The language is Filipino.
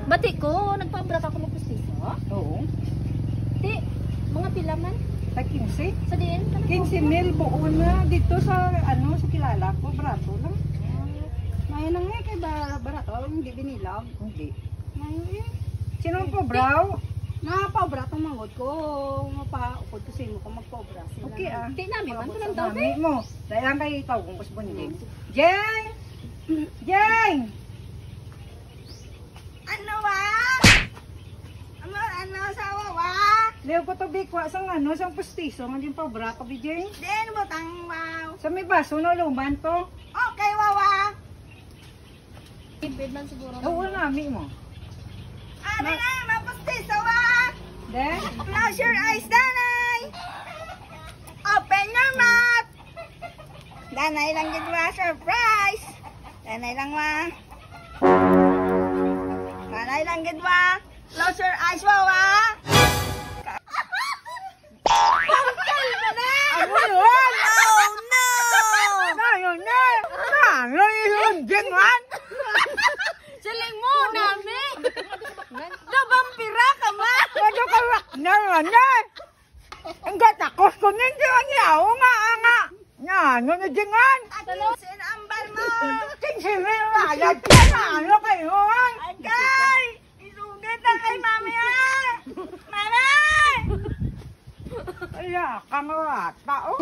Bati ko, nagpabra ka ko ng pustiso. Oo. Di, mga pilaman. Sa 15. Sa diin. 15,000 buo na dito sa sa kilala ko, barato lang. May nang kay barato, hindi binilag. Hindi. May sino po braw? Mapabra tong mangod ko. Mapaupod ko sino ko magpabra. Okay ah. Di namin man tulang daw. Mami mo. Dahil kay itaw kung kusbon. Jeng! Jeng! Ano wa? Ano sa wawa? Leo ko to bikwa sang sang pustiso, nga din pabra ka bijeng. Din mo tang wow. Sa may baso no luman to. Okay wawa. Ibig man siguro. Oo nami mo. Ano na, mapusti sa wa. Then, Close your eyes, Danay. Open your mouth. Danay lang gid wa, surprise. Danay lang wa. Danay lang gid wa. Close your eyes, wawa. ano yun? Oh no! Ngayon na! Ano yun? Jengan? Siling mo, nami. Nabampira ka ma. Ano ka rak na nga? Ang gatakos ko ninyo ang nga nga. Nga, ano na jengan? Sinambal mo. Tinsinin mo alat ka na. Ano kayo? Agay! Isugit na kay mami ah! Mami! Kaya, kang rata. Oh.